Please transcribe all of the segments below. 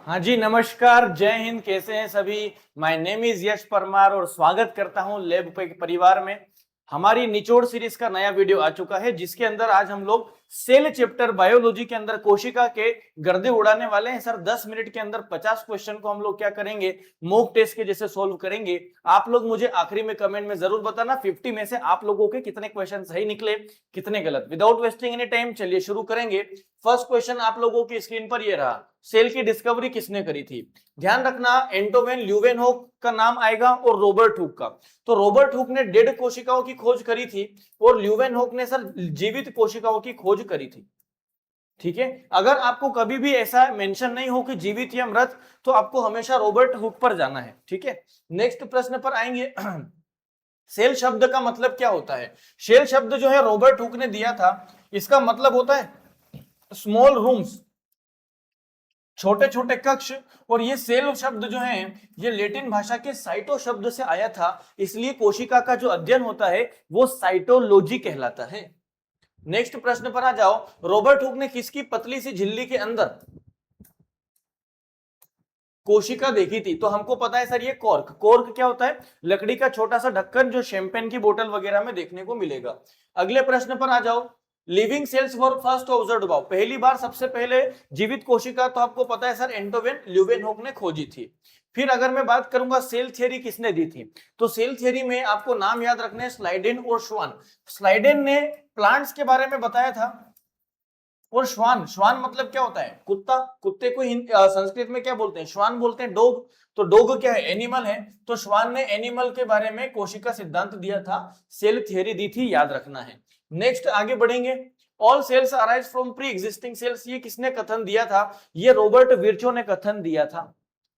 हाँ जी, नमस्कार, जय हिंद। कैसे हैं सभी? माय नेम इज यश परमार और स्वागत करता हूं लैब के परिवार में। हमारी निचोड़ सीरीज का नया वीडियो आ चुका है जिसके अंदर आज हम लोग सेल चैप्टर बायोलॉजी के अंदर कोशिका के गर्दे उड़ाने वाले हैं। सर 10 मिनट के अंदर 50 क्वेश्चन को हम लोग क्या करेंगे, मॉक टेस्ट के जैसे सोल्व करेंगे। आप लोग मुझे आखिरी में कमेंट में जरूर बताना 50 में से आप लोगों के कितने क्वेश्चन सही निकले, कितने गलत। विदाउट वेस्टिंग एनी टाइम चलिए शुरू करेंगे। फर्स्ट क्वेश्चन आप लोगों की स्क्रीन पर ये रहा, सेल की डिस्कवरी किसने करी थी? ध्यान रखना, एंटोवेन ल्यूवेनहोक का नाम आएगा और रॉबर्ट हुक का। तो रॉबर्ट हुक ने डेड कोशिकाओं की खोज करी थी और ल्यूवेनहोक ने सर जीवित कोशिकाओं की खोज करी थी। ठीक है, अगर आपको कभी भी ऐसा मेंशन नहीं हो कि जीवित या मृत, तो आपको हमेशा रॉबर्ट हुक पर जाना है। ठीक है, नेक्स्ट प्रश्न पर आएंगे। सेल शब्द का मतलब क्या होता है? सेल शब्द जो है रॉबर्ट हुक ने दिया था, इसका मतलब होता है स्मॉल रूम्स, छोटे छोटे कक्ष। और ये सेल शब्द जो है ये लैटिन भाषा के साइटो शब्द से आया था, इसलिए कोशिका का जो अध्ययन होता है वो साइटोलॉजी कहलाता है। नेक्स्ट प्रश्न पर आ जाओ। रॉबर्ट हुक ने किसकी पतली सी झिल्ली के अंदर कोशिका देखी थी? तो हमको पता है सर ये कॉर्क। कॉर्क क्या होता है? लकड़ी का छोटा सा ढक्कन जो शैंपेन की बोतल वगैरह में देखने को मिलेगा। अगले प्रश्न पर आ जाओ। लिविंग सेल्स वर फर्स्ट ऑब्जर्व्ड बाय, पहली बार सबसे पहले जीवित कोशिका तो आपको पता है सर एंटोवेन ल्यूवेनहोक ने खोजी थी। फिर अगर मैं बात करूंगा सेल थ्योरी किसने दी थी, तो सेल थ्योरी में आपको नाम याद रखने हैं, स्लाइडेन और श्वान। स्लाइडेन ने प्लांट्स के बारे में बताया था और श्वान, श्वान मतलब क्या होता है? कुत्ता। कुत्ते को संस्कृत में क्या बोलते हैं? श्वान बोलते हैं, डॉग। तो डॉग क्या है? एनिमल है। तो श्वान ने एनिमल के बारे में कोशिका सिद्धांत दिया था, सेल थ्योरी दी थी, याद रखना है। नेक्स्ट आगे बढ़ेंगे। All cells arise from pre existing cells, ये किसने कथन दिया था? ये रॉबर्ट विर्चो ने कथन दिया था।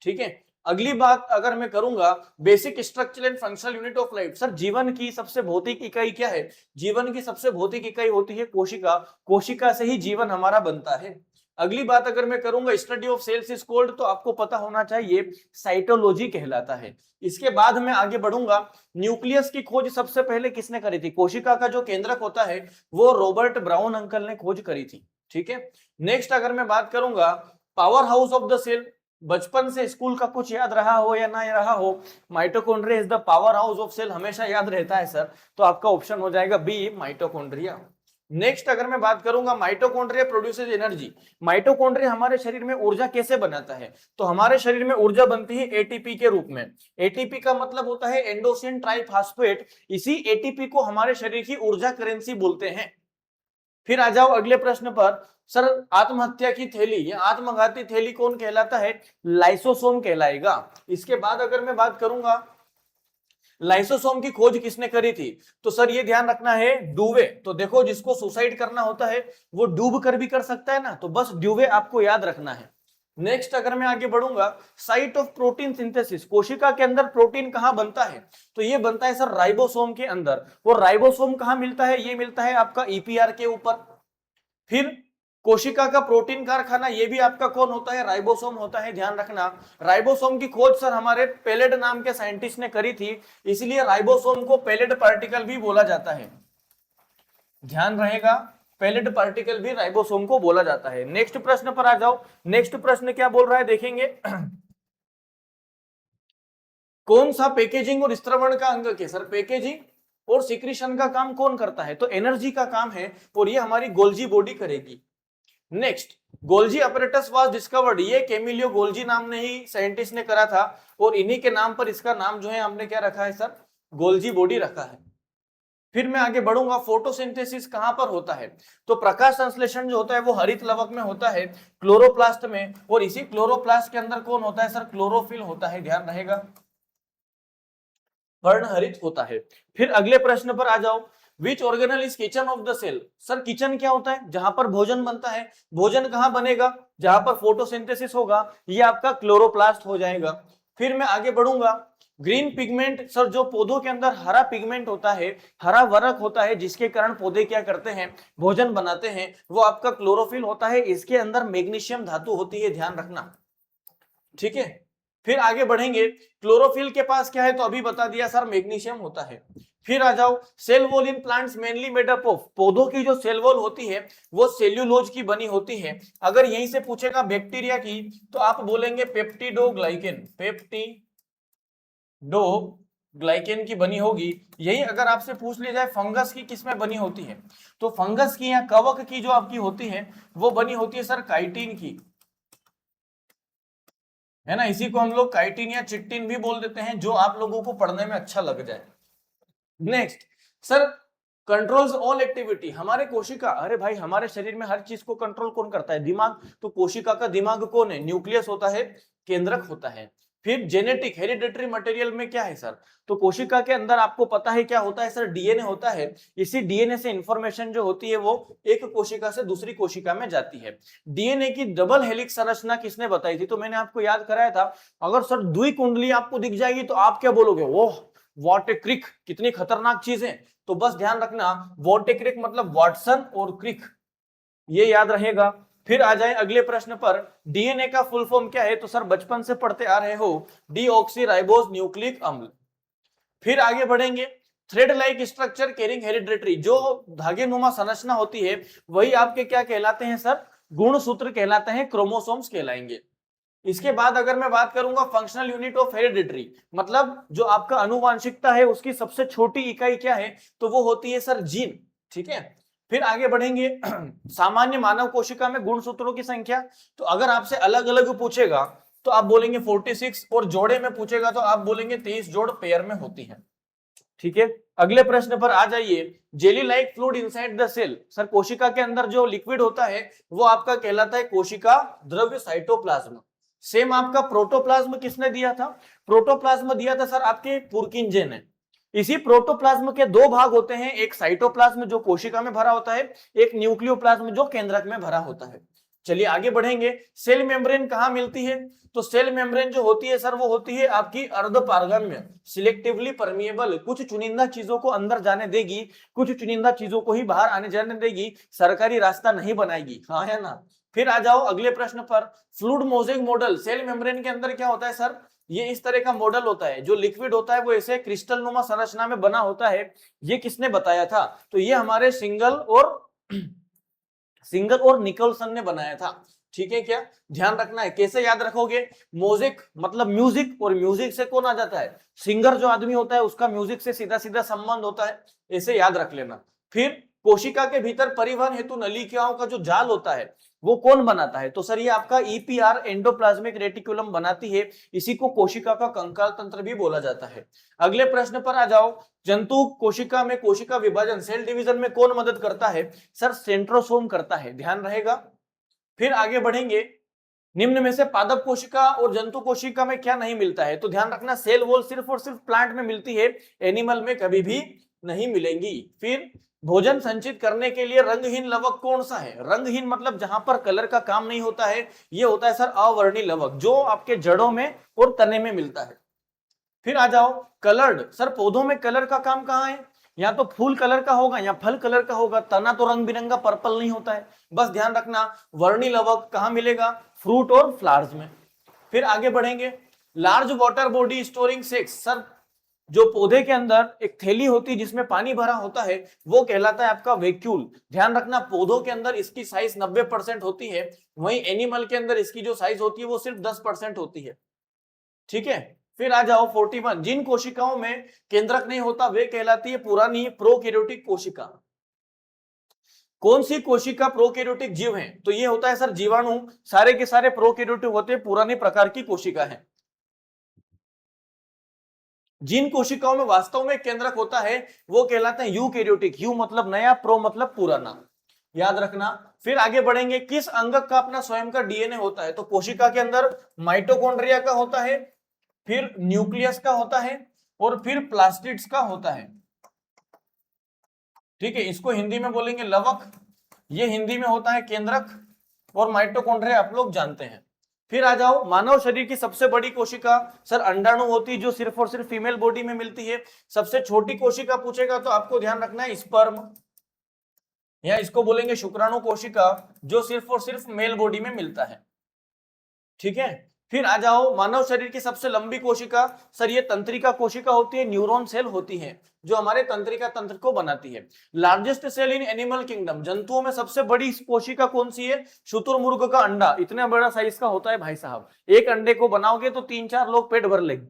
ठीक है, अगली बात अगर मैं करूंगा, basic structure and functional unit of life. Sir जीवन की सबसे भौतिक इकाई क्या है? जीवन की सबसे भौतिक इकाई होती है कोशिका। कोशिका से ही जीवन हमारा बनता है। अगली बात अगर मैं करूंगा, study of cells is called, तो आपको पता होना चाहिए साइटोलॉजी कहलाता है। इसके बाद मैं आगे बढ़ूंगा। न्यूक्लियस की खोज सबसे पहले किसने करी थी? कोशिका का जो केंद्रक होता है वो रॉबर्ट ब्राउन अंकल ने खोज करी थी। ठीक है, नेक्स्ट अगर मैं बात करूंगा, power house of the cell. बचपन से स्कूल का कुछ याद रहा हो या ना रहा हो, mitochondria is the power house of cell हमेशा याद रहता है सर, तो आपका ऑप्शन हो जाएगा बी, माइटोकॉन्ड्रिया। नेक्स्ट अगर मैं बात करूंगा, माइटोकॉन्ड्रिया प्रोड्यूसेस एनर्जी। माइटोकॉन्ड्रिया हमारे शरीर में ऊर्जा कैसे बनाता है? तो हमारे शरीर में ऊर्जा बनती है एटीपी के रूप में। एटीपी का मतलब होता है एंडोसिन ट्राइफॉस्फेट। इसी एटीपी को हमारे शरीर की ऊर्जा करेंसी बोलते हैं। फिर आ जाओ अगले प्रश्न पर। सर आत्महत्या की थैली या आत्मघाती थैली कौन कहलाता है? लाइसोसोम कहलाएगा। इसके बाद अगर मैं बात करूंगा, लाइसोसोम की खोज किसने करी थी? तो सर ये ध्यान रखना है, डुवे। तो देखो जिसको सुसाइड करना होता है वो डूब कर भी कर सकता है ना, तो बस डुवे आपको याद रखना है। नेक्स्ट अगर मैं आगे बढ़ूंगा, साइट ऑफ प्रोटीन सिंथेसिस, कोशिका के अंदर प्रोटीन कहां बनता है? तो ये बनता है सर राइबोसोम के अंदर। और राइबोसोम कहां मिलता है? ये मिलता है आपका ईपीआर के ऊपर। फिर कोशिका का प्रोटीन कारखाना ये भी आपका कौन होता है? राइबोसोम होता है, ध्यान रखना। राइबोसोम की खोज सर हमारे पेलेड नाम के साइंटिस्ट ने करी थी, इसलिए राइबोसोम को पेलेड पार्टिकल भी बोला जाता है, ध्यान रहेगा। पेलेड पार्टिकल भी राइबोसोम को बोला जाता है। नेक्स्ट प्रश्न पर आ जाओ। नेक्स्ट प्रश्न क्या बोल रहा है देखेंगे। कौन सा पैकेजिंग और स्त्रवण का अंग है? सर पैकेजिंग और सिक्रीशन का काम कौन करता है? तो एनर्जी का काम है और ये हमारी गोल्जी बॉडी करेगी। Next, Golgi apparatus was discovered, ये कैमिलियो गोल्जी नाम ने ही साइंटिस्ट ने करा था और इन्हीं के नाम पर इसका नाम जो है हमने क्या रखा है सर? गोल्जी बॉडी रखा है। फिर मैं आगे बढ़ूंगा, फोटोसिंथेसिस कहां पर होता है? तो प्रकाश संश्लेषण जो होता है वो हरित लवक में होता है, क्लोरोप्लास्ट में। और इसी क्लोरोप्लास्ट के अंदर कौन होता है सर? क्लोरोफिल होता है, ध्यान रहेगा, वर्णहरित होता है। फिर अगले प्रश्न पर आ जाओ, which organelle is kitchen of the cell? Sir kitchen क्या होता है? जहां पर भोजन बनता है। भोजन कहां बनेगा? जहां पर फोटोसिंथेसिस होगा, ये आपका क्लोरोप्लास्ट हो जाएगा। फिर मैं आगे बढ़ूंगा, ग्रीन पिगमेंट, सर जो पौधों के अंदर हरा पिगमेंट होता है, हरा वरक होता है जिसके कारण पौधे क्या करते हैं? भोजन बनाते हैं, वो आपका क्लोरोफिल होता है। इसके अंदर मैग्नीशियम धातु होती है, ध्यान रखना। ठीक है, फिर आगे बढ़ेंगे, क्लोरोफिल के पास क्या है? तो अभी बता दिया सर, मैग्नीशियम होता है। फिर आ जाओ, cell wall in plants mainly made up of, पौधों की जो सेल वॉल होती है वो सेल्यूलोज की बनी होती है। अगर यहीं से पूछेगा बैक्टीरिया की तो आप बोलेंगे पेप्टिडोग्लाइकेन, पेप्टिडोग्लाइकेन की बनी होगी। यही अगर आपसे पूछ लिया जाए फंगस की किसमें बनी होती है, तो फंगस की या कवक की जो आपकी होती है वो बनी होती है सर काइटिन की, है ना। इसी को हम लोग काइटिन या चिट्टिन भी बोल देते हैं, जो आप लोगों को पढ़ने में अच्छा लग जाए। Next sir, controls all activity, हमारे कोशिका, अरे भाई हमारे शरीर में हर चीज को कंट्रोल कौन करता है, दिमाग। तो कोशिका का दिमाग कौन है, न्यूक्लियस होता है, केंद्रक होता है। फिर जेनेटिक हेरिडिटरी मटेरियल में क्या है सर, तो कोशिका के अंदर आपको पता है क्या होता है सर, डीएनए होता है। इसी डीएनए से इंफॉर्मेशन जो होती है वो एक कोशिका से दूसरी कोशिका में जाती है। डीएनए की डबल हेलिक्स संरचना किसने बताई थी, तो मैंने आपको याद कराया था। अगर सर द्विकुंडली आपको दिख जाएगी तो आप क्या बोलोगे, ओह व्हाट ए क्रिक, कितनी खतरनाक चीज है। तो बस ध्यान रखना, व्हाट ए क्रिक मतलब वाटसन और क्रिक, ये याद रहेगा। फिर आ जाए अगले प्रश्न पर, डीएनए का फुल फॉर्म क्या है, तो सर बचपन से पढ़ते आ रहे हो, डीऑक्सीराइबोस न्यूक्लिक अम्ल। फिर आगे बढ़ेंगे, thread like structure carrying hereditary, जो धागे नुमा संरचना होती है वही आपके क्या कहलाते हैं सर, गुणसूत्र कहलाते हैं, क्रोमोसोम्स कहलाएंगे। इसके बाद अगर मैं बात करूंगा फंक्शनल यूनिट ऑफ हेरिडिटरी, मतलब जो आपका अनुवांशिकता है उसकी सबसे छोटी इकाई क्या है, तो वो होती है सर जीन, ठीक है। फिर आगे बढ़ेंगे, सामान्य मानव कोशिका में गुणसूत्रों की संख्या, तो अगर आपसे अलग अलग पूछेगा तो आप बोलेंगे 46, और जोड़े में पूछेगा तो आप बोलेंगे 23 जोड़ पेयर में होती है, ठीक है। अगले प्रश्न पर आ जाइए, jelly like fluid inside the cell, sir कोशिका के अंदर जो लिक्विड होता है वो आपका कहलाता है कोशिका द्रव्य, साइटोप्लाज्म। सेम आपका प्रोटोप्लाज्म किसने दिया था, प्रोटोप्लाज्म दिया था सर आपके पुरकिंजे ने। इसी प्रोटोप्लाज्म के दो भाग होते हैं, एक साइटोप्लाज्म जो कोशिका में भरा होता है, एक न्यूक्लियोप्लाज्म जो केंद्रक में भरा होता है। चलिए आगे बढ़ेंगे, सेल मेम्ब्रेन कहां मिलती है, तो सेल मेम्ब्रेन जो होती है सर वो होती है आपकी अर्धपारगम्य, सिलेक्टिवली परमिएबल, कुछ चुनिंदा चीजों को अंदर जाने देगी, कुछ चुनिंदा चीजों को ही बाहर आने जाने देगी, सरकारी रास्ता नहीं बनाएगी, हाँ है ना। फिर आ जाओ अगले प्रश्न पर, fluid mosaic model, cell membrane के अंदर क्या होता है सर, ये इस तरह का मॉडल होता है, जो लिक्विड होता है वो ऐसे क्रिस्टल नुमा संरचना में बना होता है। ये किसने बताया था, तो ये हमारे सिंगल और निकोलसन ने बनाया था, ठीक है। क्या ध्यान रखना है, कैसे याद रखोगे, मोज़ेक मतलब म्यूजिक, और म्यूजिक से कौन आ जाता है, सिंगर जो आदमी होता है उसका म्यूजिक से सीधा सीधा संबंध होता है, ऐसे याद रख लेना। फिर कोशिका के भीतर परिवहन हेतु नलिकाओं का जो जाल होता है वो कौन बनाता है, तो सर ये आपका ईपीआर, एंडोप्लाज्मिक रेटिकुलम बनाती है, इसी को कोशिका का कंकाल तंत्र भी बोला जाता है। अगले प्रश्न पर आ जाओ, जंतु कोशिका में कोशिका विभाजन, सेल डिवीजन में कौन मदद करता है, सर सेंट्रोसोम करता है, ध्यान रहेगा। फिर आगे बढ़ेंगे, निम्न में से पादप कोशिका और जंतु कोशिका में क्या नहीं मिलता है, तो ध्यान रखना सेल वॉल सिर्फ और सिर्फ प्लांट में मिलती है, एनिमल में कभी भी नहीं मिलेंगी। फिर भोजन संचित करने के लिए रंगहीन लवक कौन सा है, रंगहीन मतलब जहां पर कलर का काम नहीं होता है, ये होता है सर अवर्णी लवक, जो आपके जड़ों में और तने में मिलता है। फिर आ जाओ कलर्ड, सर पौधों में कलर का काम कहाँ है, या तो फूल कलर का होगा या फल कलर का होगा, तना तो रंग बिरंगा पर्पल नहीं होता है, बस ध्यान रखना। वर्णी लवक कहाँ मिलेगा, फ्रूट और फ्लावर्स में। फिर आगे बढ़ेंगे, large water body storing sex, sir जो पौधे के अंदर एक थैली होती है जिसमें पानी भरा होता है वो कहलाता है आपका वैक्यूल, ध्यान रखना। पौधों के अंदर इसकी साइज 90% होती है, वहीं एनिमल के अंदर इसकी जो साइज होती है वो सिर्फ 10% होती है, ठीक है। फिर आ जाओ 41, जिन कोशिकाओं में केंद्रक नहीं होता वे कहलाती है पुरानी प्रोकैरियोटिक कोशिका। कौन सी कोशिका प्रोकैरियोटिक जीव है, तो ये होता है सर जीवाणु, सारे के सारे प्रोकैरियोटिक होते हैं, पुराने प्रकार की कोशिका है। जिन कोशिकाओं में वास्तव में केंद्रक होता है वो कहलाते हैं यूकैरियोटिक, यू मतलब नया, प्रो मतलब पुराना, याद रखना। फिर आगे बढ़ेंगे, किस अंगक का अपना स्वयं का डीएनए होता है, तो कोशिका के अंदर माइटोकॉन्ड्रिया का होता है, फिर न्यूक्लियस का होता है, और फिर प्लास्टिड्स का होता है, ठीक है। इसको हिंदी में बोलेंगे लवक, ये हिंदी में होता है केंद्रक, और माइटोकॉन्ड्रिया आप लोग जानते हैं। फिर आ जाओ, मानव शरीर की सबसे बड़ी कोशिका सर अंडाणु होती है, जो सिर्फ और सिर्फ फीमेल बॉडी में मिलती है। सबसे छोटी कोशिका पूछेगा तो आपको ध्यान रखना है स्पर्म, या इसको बोलेंगे शुक्राणु कोशिका, जो सिर्फ और सिर्फ मेल बॉडी में मिलता है, ठीक है। फिर आ जाओ मानव शरीर की सबसे लंबी कोशिका, सर ये तंत्रिका कोशिका होती है, न्यूरॉन सेल होती है जो हमारे तंत्रिका तंत्र को बनाती है। Largest cell in animal kingdom, जंतुओं में सबसे बड़ी कोशिका कौन सी है? शुतुरमुर्ग का अंडा, इतना बड़ा साइज का होता है भाई साहब, एक अंडे को बनाओगे तो 3-4 लोग पेट भर लेंगे।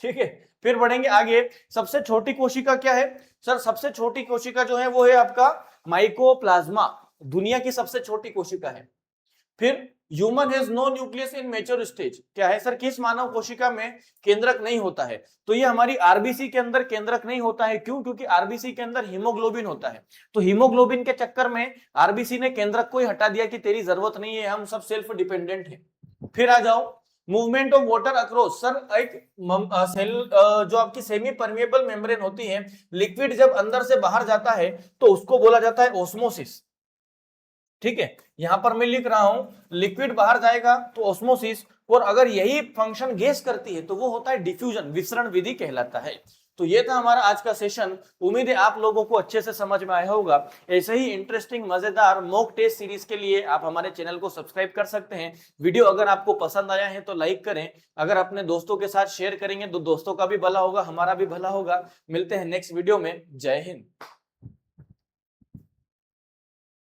ठीक है, फिर बढ़ेंगे आगे। सबसे छोटी कोशिका क्या है? सर सबसे छोटी कोशिका जो है वो है आपका माइकोप्लाज्मा, दुनिया की सबसे छोटी कोशिका है। फिर human has no nucleus in mature stage, क्या है सर? किस मानव कोशिका में केंद्रक नहीं होता है? तो ये हमारी आरबीसी के अंदर केंद्रक नहीं होता है। क्यों? क्योंकि आरबीसी के अंदर हीमोग्लोबिन होता है, तो हीमोग्लोबिन के चक्कर में आरबीसी ने केंद्रक को ही हटा दिया कि तेरी जरूरत नहीं है, हम सब सेल्फ डिपेंडेंट है। फिर आ जाओ movement of water across, sir एक सेल जो आपकी सेमी परमेबल मेम्ब्रेन होती है, लिक्विड जब अंदर से बाहर जाता है तो उसको बोला जाता है ओस्मोसिस। ठीक है, यहां पर मैं लिख रहा हूं लिक्विड बाहर जाएगा तो ओस्मोसिस, और अगर यही फंक्शन गैस करती है तो वो होता है डिफ्यूजन, विसरण विधि कहलाता है। तो ये था हमारा आज का सेशन, उम्मीद है आप लोगों को अच्छे से समझ में आया होगा। ऐसे ही इंटरेस्टिंग मजेदार मॉक टेस्ट सीरीज के लिए आप हमारे चैनल को सब्सक्राइब कर सकते हैं। वीडियो अगर आपको पसंद आया है तो लाइक करें, अगर अपने दोस्तों के साथ शेयर करेंगे तो दोस्तों का भी भला होगा, हमारा भी भला होगा। मिलते हैं नेक्स्ट वीडियो में, जय हिंद।